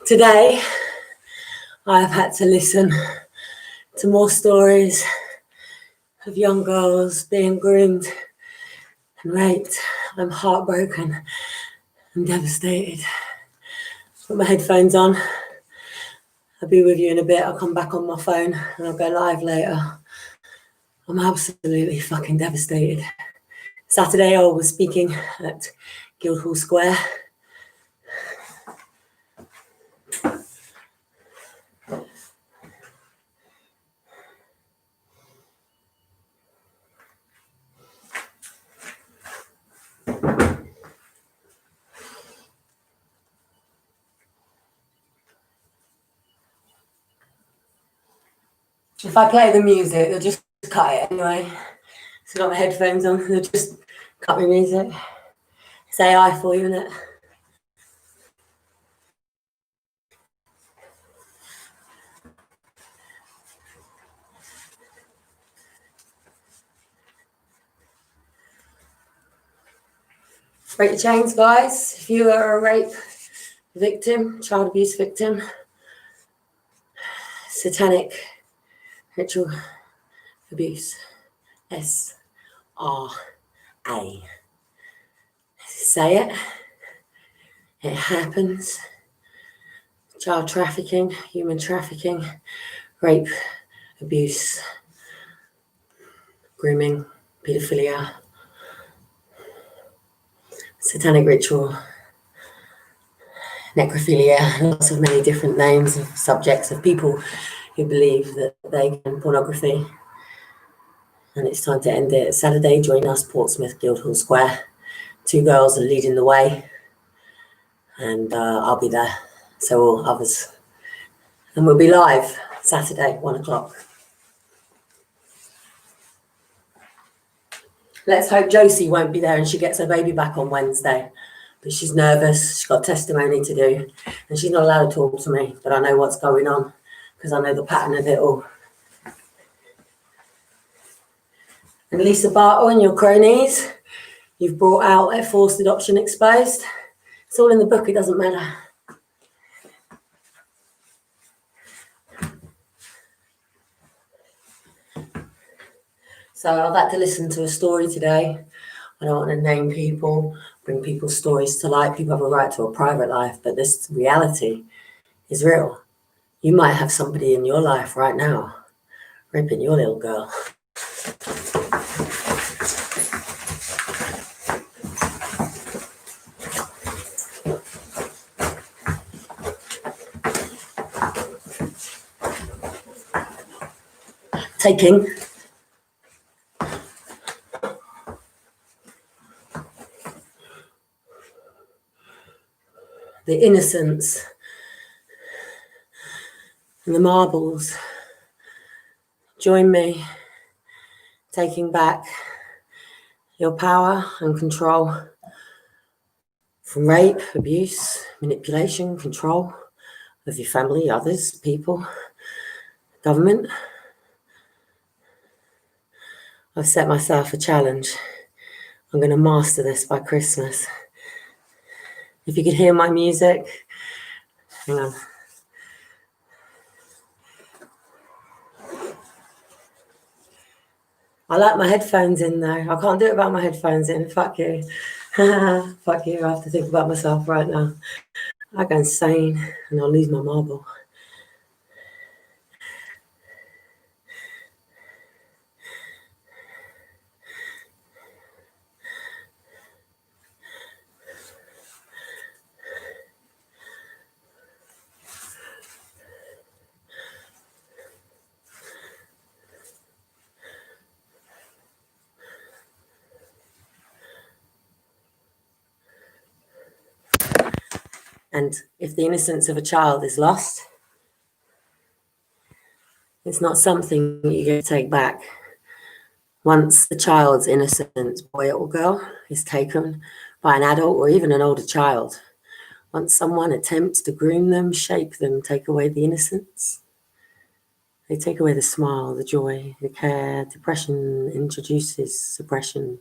Today, I've had to listen to more stories of young girls being groomed and raped. I'm heartbroken and devastated. Put my headphones on. I'll be with you in a bit. I'll come back on my phone and I'll go live later. I'm absolutely fucking devastated. Saturday, I was speaking at Guildhall Square. If I play the music, they'll just cut it anyway. So I've got my headphones on, they'll just cut my music. It's AI for you, isn't it? Break your chains, guys. If you are a rape victim, child abuse victim, satanic ritual abuse, SRA. Say it. It happens. Child trafficking, human trafficking, rape, abuse, grooming, paedophilia, satanic ritual, necrophilia, lots of many different names of subjects of people who believe that they can pornography. And it's time to end it. Saturday, join us, Portsmouth, Guildhall Square. 2 girls are leading the way, and I'll be there. So will others. And we'll be live Saturday, 1 o'clock. Let's hope Josie won't be there and she gets her baby back on Wednesday. But she's nervous, she's got testimony to do, and she's not allowed to talk to me, but I know what's going on because I know the pattern of it all. And Lisa Bartle and your cronies, you've brought out a forced adoption exposed. It's all in the book, it doesn't matter. So I've had to listen to a story today. I don't want to name people, bring people's stories to light. People have a right to a private life, but this reality is real. You might have somebody in your life right now raping your little girl. Taking the innocence and the marbles. Join me taking back your power and control from rape, abuse, manipulation, control of your family, others, people, government. I've set myself a challenge. I'm going to master this by Christmas. If you could hear my music, hang on. I like my headphones in though. I can't do it without my headphones in. Fuck you. Fuck you. I have to think about myself right now. I go insane and I'll lose my marble. And if the innocence of a child is lost, it's not something you get to take back. Once the child's innocence, boy or girl, is taken by an adult or even an older child, once someone attempts to groom them, shape them, take away the innocence, they take away the smile, the joy, the care. Depression introduces suppression,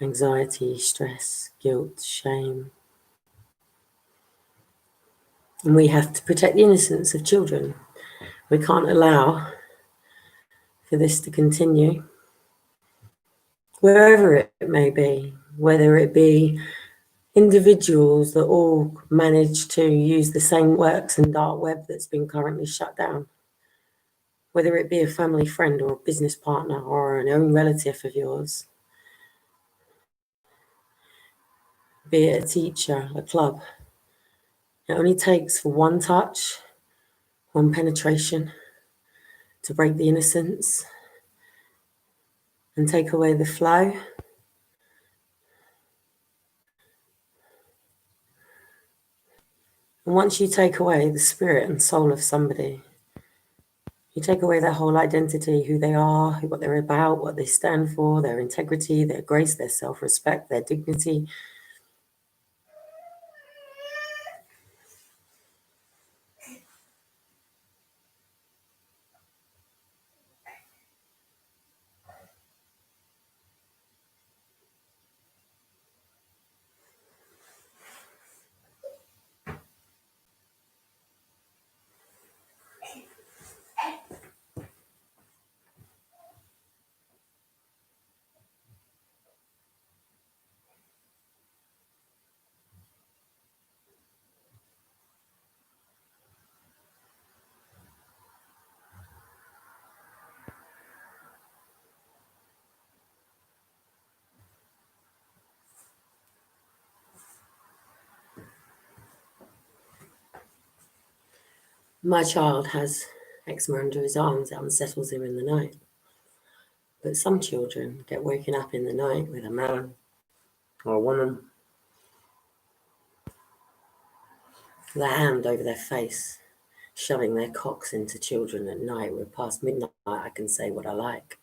anxiety, stress, guilt, shame. And we have to protect the innocence of children. We can't allow for this to continue, wherever it may be, whether it be individuals that all manage to use the same works and dark web that's been currently shut down, whether it be a family friend or a business partner or an own relative of yours, be it a teacher, a club. It only takes for one touch, one penetration to break the innocence and take away the flow. And once you take away the spirit and soul of somebody, you take away their whole identity, who they are, what they're about, what they stand for, their integrity, their grace, their self-respect, their dignity. My child has eczema under his arms that unsettles him in the night. But some children get woken up in the night with a man or a woman with a hand over their face, shoving their cocks into children at night, where past midnight I can say what I like.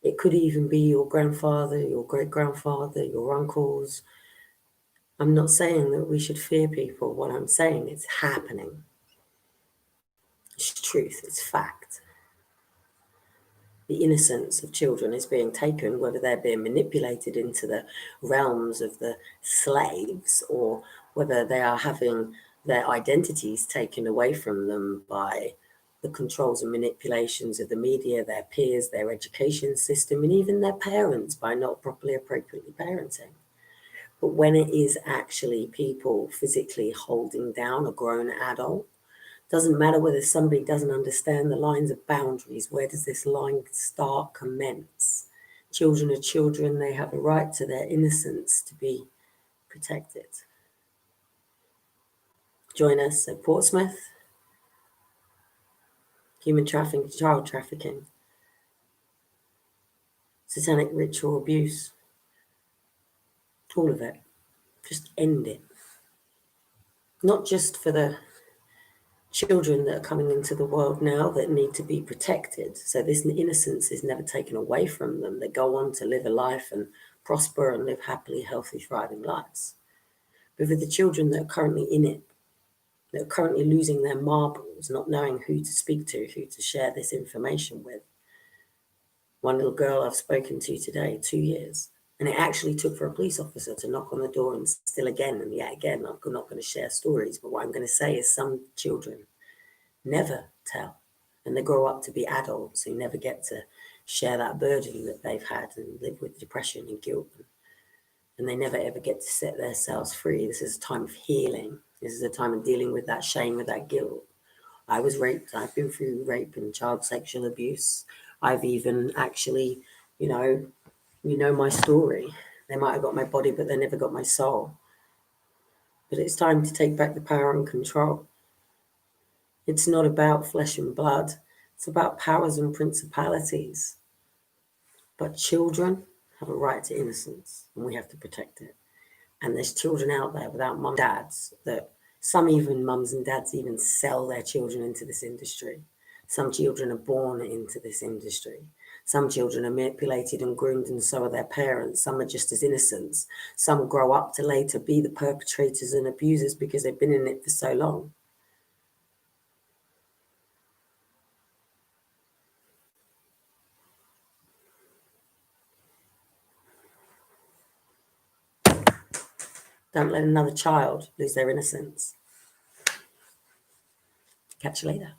It could even be your grandfather, your great-grandfather, your uncles. I'm not saying that we should fear people. What I'm saying is happening. It's truth, it's fact. The innocence of children is being taken, whether they're being manipulated into the realms of the slaves or whether they are having their identities taken away from them by the controls and manipulations of the media, their peers, their education system, and even their parents by not properly, appropriately parenting. But when it is actually people physically holding down a grown adult, doesn't matter whether somebody doesn't understand the lines of boundaries. Where does this line start, commence? Children are children. They have a right to their innocence to be protected. Join us at Portsmouth. Human trafficking, child trafficking, satanic ritual abuse, all of it. Just end it. Not just for the children that are coming into the world now that need to be protected. So this innocence is never taken away from them. They go on to live a life and prosper and live happily, healthy, thriving lives. But for the children that are currently in it, that are currently losing their marbles, not knowing who to speak to, who to share this information with. One little girl I've spoken to today, 2 years, and it actually took for a police officer to knock on the door and still again and yet again. I'm not going to share stories, but what I'm going to say is some children never tell, and they grow up to be adults who never get to share that burden that they've had and live with depression and guilt, and they never ever get to set themselves free. This is a time of healing. This is a time of dealing with that shame, with that guilt. I was raped. I've been through rape and child sexual abuse. I've even actually, you know my story. They might have got my body, but they never got my soul. But it's time to take back the power and control. It's not about flesh and blood. It's about powers and principalities. But children have a right to innocence, and we have to protect it. And there's children out there without mum and dads, that some even mums and dads even sell their children into this industry. Some children are born into this industry. Some children are manipulated and groomed, and so are their parents. Some are just as innocents. Some grow up to later be the perpetrators and abusers because they've been in it for so long. Don't let another child lose their innocence. Catch you later.